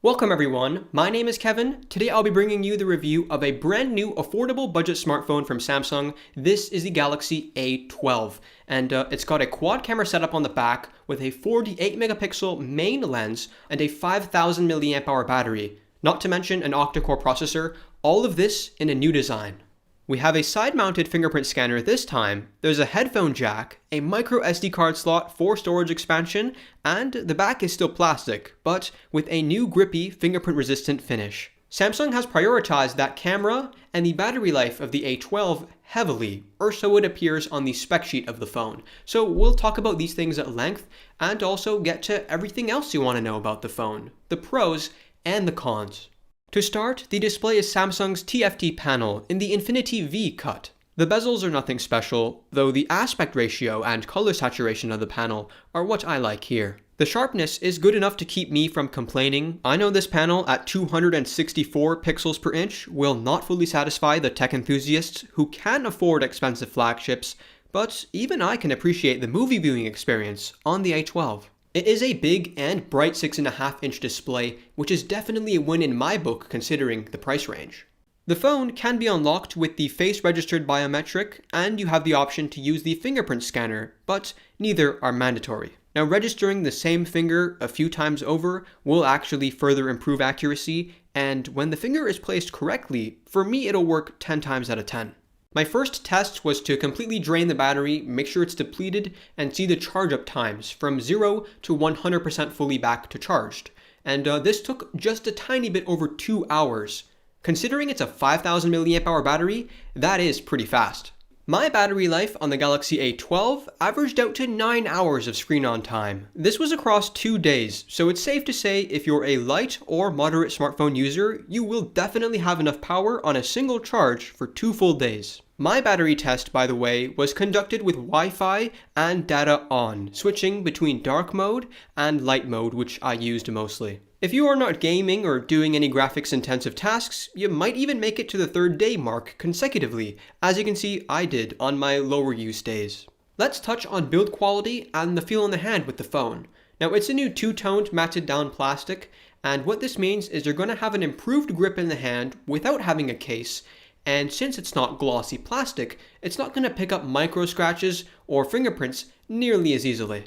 Welcome everyone, my name is Kevin. Today I'll be bringing you the review of a brand new affordable budget smartphone from Samsung. This is the Galaxy A12 and it's got a quad camera setup on the back with a 48 megapixel main lens and a 5000 milliamp hour battery, not to mention an octa-core processor, all of this in a new design. We have a side-mounted fingerprint scanner this time, there's a headphone jack, a micro SD card slot for storage expansion, and the back is still plastic, but with a new grippy, fingerprint-resistant finish. Samsung has prioritized that camera and the battery life of the A12 heavily, or so it appears on the spec sheet of the phone. So we'll talk about these things at length, and also get to everything else you want to know about the phone, the pros and the cons. To start, the display is Samsung's TFT panel in the Infinity V cut. The bezels are nothing special, though the aspect ratio and color saturation of the panel are what I like here. The sharpness is good enough to keep me from complaining. I know this panel at 264 pixels per inch will not fully satisfy the tech enthusiasts who can afford expensive flagships, but even I can appreciate the movie viewing experience on the A12. It is a big and bright 6.5-inch display, which is definitely a win in my book considering the price range. The phone can be unlocked with the face-registered biometric, and you have the option to use the fingerprint scanner, but neither are mandatory. Now, registering the same finger a few times over will actually further improve accuracy, and when the finger is placed correctly, for me it'll work 10 times out of 10. My first test was to completely drain the battery, make sure it's depleted, and see the charge up times from 0 to 100% fully back to charged. And this took just a tiny bit over 2 hours. Considering it's a 5000 milliamp hour battery, that is pretty fast. My battery life on the Galaxy A12 averaged out to 9 hours of screen on time. This was across 2 days, so it's safe to say if you're a light or moderate smartphone user, you will definitely have enough power on a single charge for 2 full days. My battery test, by the way, was conducted with Wi-Fi and data on, switching between dark mode and light mode, which I used mostly. If you are not gaming or doing any graphics intensive tasks, you might even make it to the 3rd day mark consecutively, as you can see I did on my lower use days. Let's touch on build quality and the feel in the hand with the phone. Now it's a new two-toned matted down plastic, and what this means is you're going to have an improved grip in the hand without having a case, and since it's not glossy plastic, it's not going to pick up micro scratches or fingerprints nearly as easily.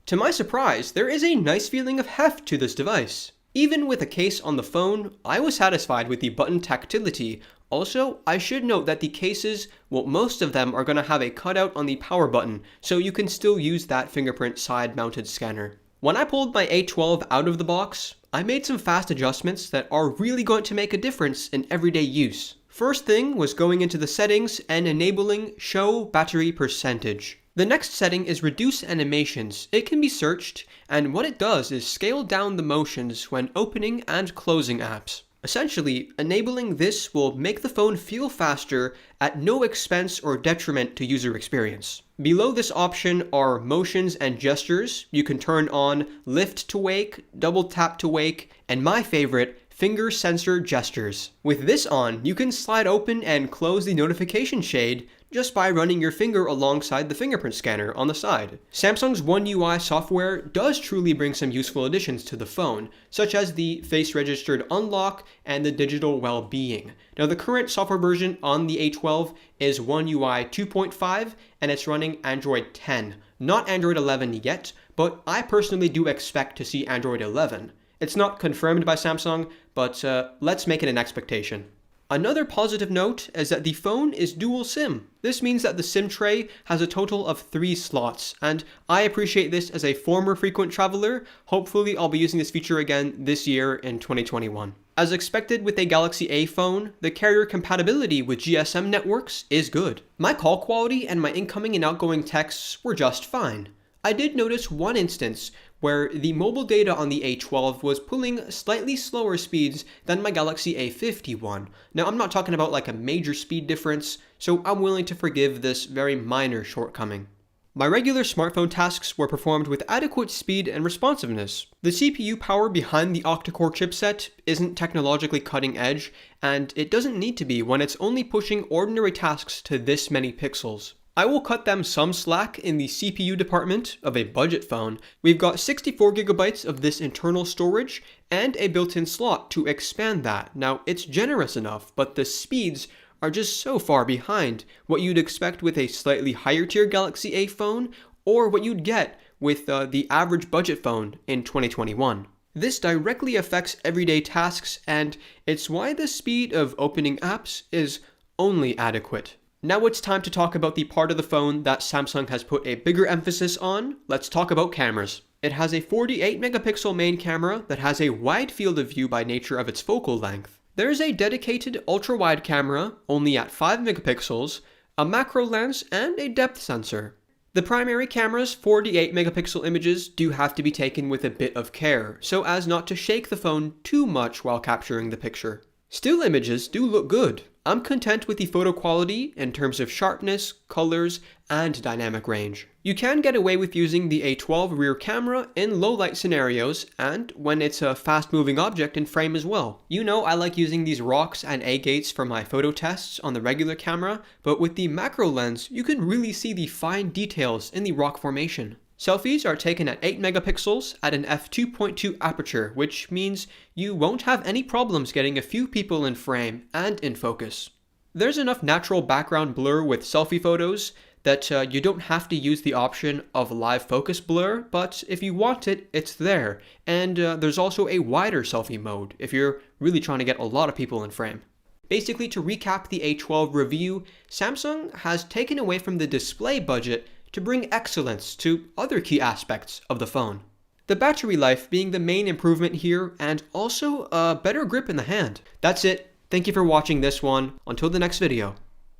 To my surprise, there is a nice feeling of heft to this device. Even with a case on the phone, I was satisfied with the button tactility. Also, I should note that the cases, well, most of them are going to have a cutout on the power button, so you can still use that fingerprint side-mounted scanner. When I pulled my A12 out of the box, I made some fast adjustments that are really going to make a difference in everyday use. First thing was going into the settings and enabling Show Battery Percentage. The next setting is Reduce Animations. It can be searched, and what it does is scale down the motions when opening and closing apps. Essentially, enabling this will make the phone feel faster at no expense or detriment to user experience. Below this option are motions and gestures. You can turn on Lift to Wake, Double Tap to Wake, and my favorite, Finger Sensor Gestures. With this on, you can slide open and close the notification shade just by running your finger alongside the fingerprint scanner on the side. Samsung's One UI software does truly bring some useful additions to the phone, such as the face-registered unlock and the digital well-being. Now, the current software version on the A12 is One UI 2.5, and it's running Android 10. Not Android 11 yet, but I personally do expect to see Android 11. It's not confirmed by Samsung, but let's make it an expectation. Another positive note is that the phone is dual SIM. This means that the SIM tray has a total of 3 slots, and I appreciate this as a former frequent traveler. Hopefully I'll be using this feature again this year in 2021. As expected with a Galaxy A phone, the carrier compatibility with GSM networks is good. My call quality and my incoming and outgoing texts were just fine. I did notice one instance where the mobile data on the A12 was pulling slightly slower speeds than my Galaxy A51. Now, I'm not talking about like a major speed difference, so I'm willing to forgive this very minor shortcoming. My regular smartphone tasks were performed with adequate speed and responsiveness. The CPU power behind the octa-core chipset isn't technologically cutting edge, and it doesn't need to be when it's only pushing ordinary tasks to this many pixels. I will cut them some slack in the CPU department of a budget phone. We've got 64 gigabytes of this internal storage and a built-in slot to expand that. Now, it's generous enough, but the speeds are just so far behind what you'd expect with a slightly higher tier Galaxy A phone or what you'd get with the average budget phone in 2021. This directly affects everyday tasks, and it's why the speed of opening apps is only adequate. Now it's time to talk about the part of the phone that Samsung has put a bigger emphasis on. Let's talk about cameras. It has a 48 megapixel main camera that has a wide field of view by nature of its focal length. There's a dedicated ultra-wide camera, only at 5 megapixels, a macro lens, and a depth sensor. The primary camera's 48 megapixel images do have to be taken with a bit of care, so as not to shake the phone too much while capturing the picture. Still images do look good. I'm content with the photo quality in terms of sharpness, colors, and dynamic range. You can get away with using the A12 rear camera in low light scenarios and when it's a fast moving object in frame as well. You know I like using these rocks and agates for my photo tests on the regular camera, but with the macro lens you can really see the fine details in the rock formation. Selfies are taken at 8 megapixels at an f2.2 aperture, which means you won't have any problems getting a few people in frame and in focus. There's enough natural background blur with selfie photos that you don't have to use the option of live focus blur, but if you want it, it's there. And there's also a wider selfie mode if you're really trying to get a lot of people in frame. Basically, to recap the A12 review, Samsung has taken away from the display budget to bring excellence to other key aspects of the phone. The battery life being the main improvement here, and also a better grip in the hand. That's it. Thank you for watching this one. Until the next video.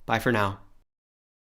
Bye for now.